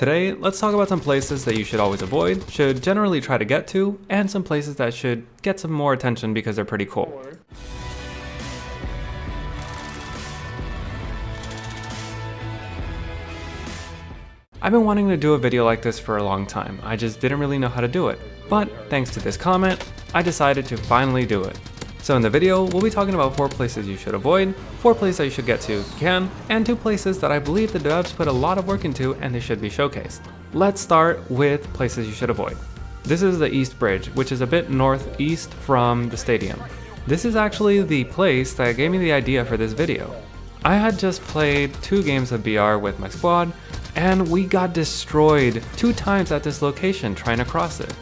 Today, let's talk about some places that you should always avoid, should generally try to get to, and some places that should get some more attention because they're pretty cool. I've been wanting to do a video like this for a long time, I just didn't really know how to do it. But thanks to this comment, I decided to finally do it. So in the video, we'll be talking about 4 places you should avoid, 4 places that you should get to if you can, and 2 places that I believe the devs put a lot of work into and they should be showcased. Let's start with places you should avoid. This is the East Bridge, which is a bit northeast from the stadium. This is actually the place that gave me the idea for this video. I had just played 2 games of BR with my squad, and we got destroyed 2 times at this location trying to cross it.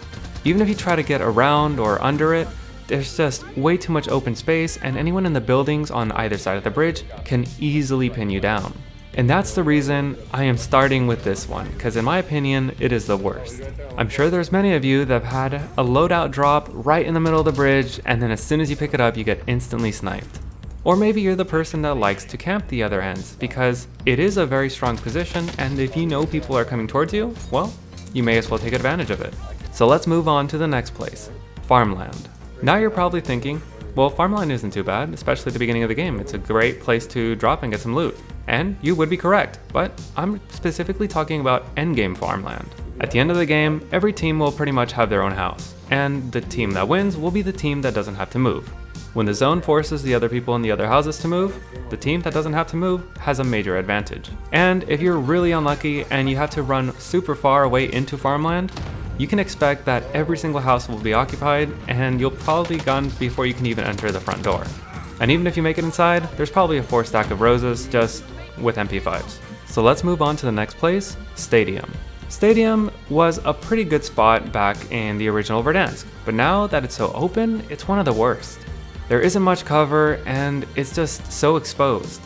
Even if you try to get around or under it, there's just way too much open space, and anyone in the buildings on either side of the bridge can easily pin you down. And that's the reason I am starting with this one, because in my opinion, it is the worst. I'm sure there's many of you that have had a loadout drop right in the middle of the bridge, and then as soon as you pick it up, you get instantly sniped. Or maybe you're the person that likes to camp the other ends, because it is a very strong position, and if you know people are coming towards you, well, you may as well take advantage of it. So let's move on to the next place, Farmland. Now you're probably thinking, well, Farmland isn't too bad, especially at the beginning of the game. It's a great place to drop and get some loot. And you would be correct, but I'm specifically talking about endgame Farmland. At the end of the game, every team will pretty much have their own house, and the team that wins will be the team that doesn't have to move. When the zone forces the other people in the other houses to move, the team that doesn't have to move has a major advantage. And if you're really unlucky and you have to run super far away into Farmland, you can expect that every single house will be occupied, and you'll probably be gone before you can even enter the front door. And even if you make it inside, there's probably a 4 stack of roses just with MP5s. So let's move on to the next place, Stadium. Stadium was a pretty good spot back in the original Verdansk, but now that it's so open, it's one of the worst. There isn't much cover, and it's just so exposed.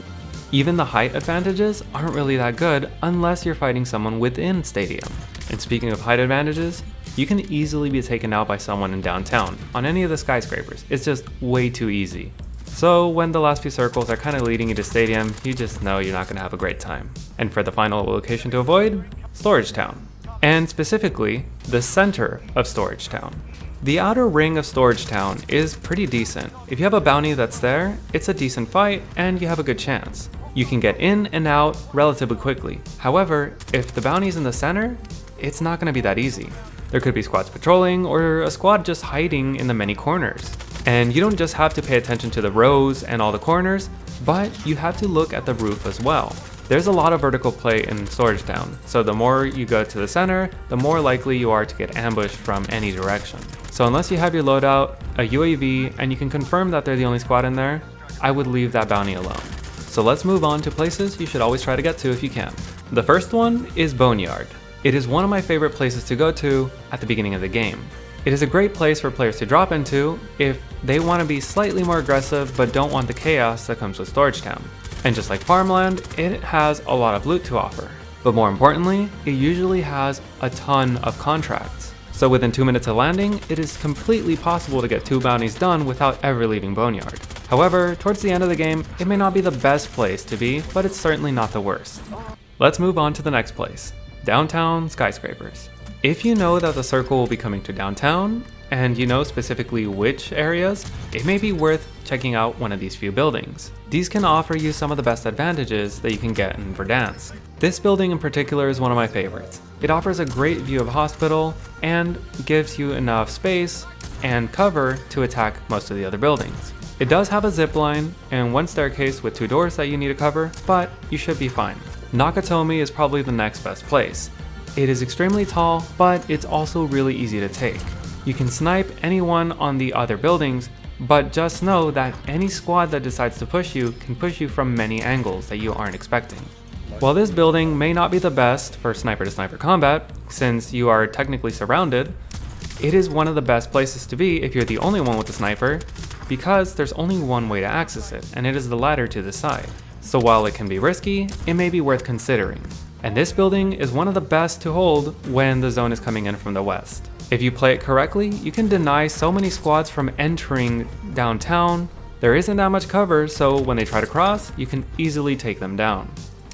Even the height advantages aren't really that good unless you're fighting someone within Stadium. And speaking of height advantages, you can easily be taken out by someone in downtown on any of the skyscrapers. It's just way too easy. So when the last few circles are kind of leading you to Stadium, you just know you're not going to have a great time. And for the final location to avoid, Storage Town. And specifically, the center of Storage Town. The outer ring of Storage Town is pretty decent. If you have a bounty that's there, it's a decent fight and you have a good chance. You can get in and out relatively quickly. However, if the bounty's in the center, it's not going to be that easy. There could be squads patrolling or a squad just hiding in the many corners. And you don't just have to pay attention to the rows and all the corners, but you have to look at the roof as well. There's a lot of vertical play in Storage Town, so the more you go to the center, the more likely you are to get ambushed from any direction. So unless you have your loadout, a UAV, and you can confirm that they're the only squad in there, I would leave that bounty alone. So let's move on to places you should always try to get to if you can. The first one is Boneyard. It is one of my favorite places to go to at the beginning of the game. It is a great place for players to drop into if they want to be slightly more aggressive but don't want the chaos that comes with Storage Town. And just like Farmland, it has a lot of loot to offer. But more importantly, it usually has a ton of contracts. So within 2 minutes of landing, it is completely possible to get 2 bounties done without ever leaving Boneyard. However, towards the end of the game, it may not be the best place to be, but it's certainly not the worst. Let's move on to the next place, Downtown Skyscrapers. If you know that the circle will be coming to downtown, and you know specifically which areas, it may be worth checking out one of these few buildings. These can offer you some of the best advantages that you can get in Verdansk. This building in particular is one of my favorites. It offers a great view of hospital and gives you enough space and cover to attack most of the other buildings. It does have a zip line and 1 staircase with 2 doors that you need to cover, but you should be fine. Nakatomi is probably the next best place. It is extremely tall, but it's also really easy to take. You can snipe anyone on the other buildings, but just know that any squad that decides to push you can push you from many angles that you aren't expecting. While this building may not be the best for sniper to sniper combat, since you are technically surrounded, it is one of the best places to be if you're the only one with the sniper, because there's only one way to access it, and it is the ladder to the side. So while it can be risky, it may be worth considering. And this building is one of the best to hold when the zone is coming in from the west. If you play it correctly, you can deny so many squads from entering downtown. There isn't that much cover, so when they try to cross, you can easily take them down.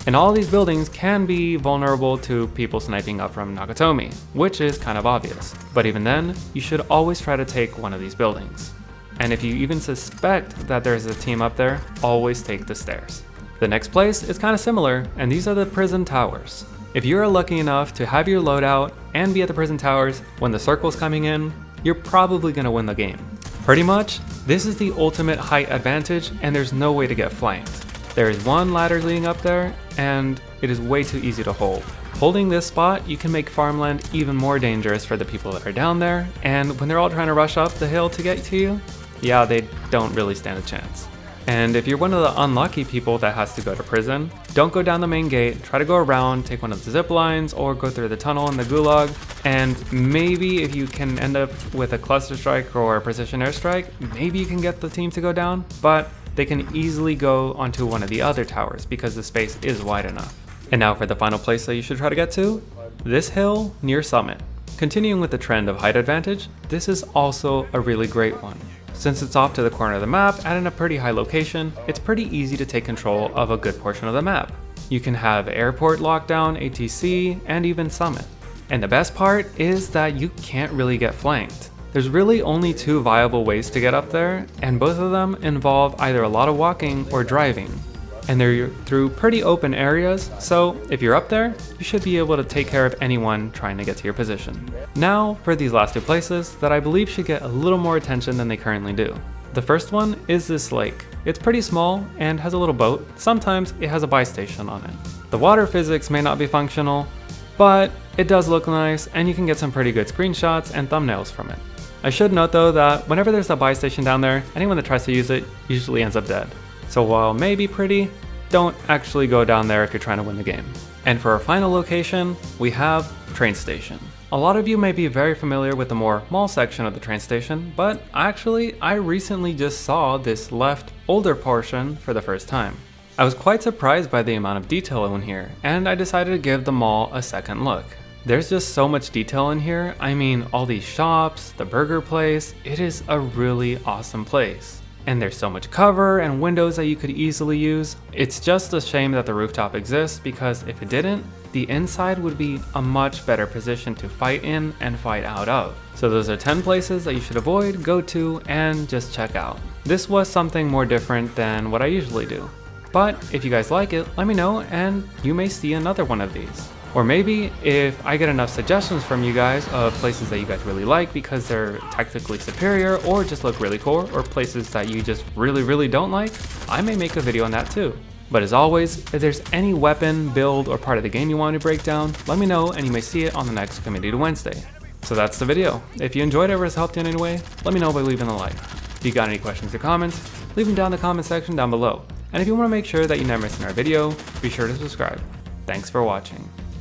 And all these buildings can be vulnerable to people sniping up from Nakatomi, which is kind of obvious. But even then, you should always try to take one of these buildings. And if you even suspect that there's a team up there, always take the stairs. The next place is kind of similar, and these are the prison towers. If you're lucky enough to have your loadout and be at the prison towers when the circle's coming in, you're probably going to win the game. Pretty much, this is the ultimate height advantage, and there's no way to get flanked. There is one ladder leading up there, and it is way too easy to hold. Holding this spot, you can make Farmland even more dangerous for the people that are down there, and when they're all trying to rush up the hill to get to you, yeah, they don't really stand a chance. And if you're one of the unlucky people that has to go to prison, don't go down the main gate, try to go around, take one of the zip lines, or go through the tunnel in the gulag, and maybe if you can end up with a cluster strike or a precision airstrike, maybe you can get the team to go down, but they can easily go onto one of the other towers because the space is wide enough. And now for the final place that you should try to get to, this hill near Summit. Continuing with the trend of height advantage, this is also a really great one. Since it's off to the corner of the map and in a pretty high location, it's pretty easy to take control of a good portion of the map. You can have airport lockdown, ATC, and even Summit. And the best part is that you can't really get flanked. There's really only two viable ways to get up there, and both of them involve either a lot of walking or driving. And they're through pretty open areas, so if you're up there, you should be able to take care of anyone trying to get to your position. Now for these last two places that I believe should get a little more attention than they currently do. The first one is this lake. It's pretty small and has a little boat. Sometimes it has a buy station on it. The water physics may not be functional, but it does look nice and you can get some pretty good screenshots and thumbnails from it. I should note though that whenever there's a buy station down there, anyone that tries to use it usually ends up dead. So while it may be pretty, don't actually go down there if you're trying to win the game. And for our final location, we have train station. A lot of you may be very familiar with the more mall section of the train station, but actually I recently just saw this left older portion for the first time. I was quite surprised by the amount of detail in here, and I decided to give the mall a second look. There's just so much detail in here. I mean, all these shops, the burger place, it is a really awesome place. And there's so much cover and windows that you could easily use. It's just a shame that the rooftop exists because if it didn't, the inside would be a much better position to fight in and fight out of. So those are 10 places that you should avoid, go to, and just check out. This was something more different than what I usually do. But if you guys like it, let me know and you may see another one of these. Or maybe if I get enough suggestions from you guys of places that you guys really like because they're technically superior or just look really cool, or places that you just really don't like, I may make a video on that too. But as always, if there's any weapon, build, or part of the game you want to break down, let me know and you may see it on the next Community Wednesday. So that's the video. If you enjoyed it or it's helped you in any way, let me know by leaving a like. If you got any questions or comments, leave them down in the comment section down below. And if you want to make sure that you never miss another video, be sure to subscribe. Thanks for watching.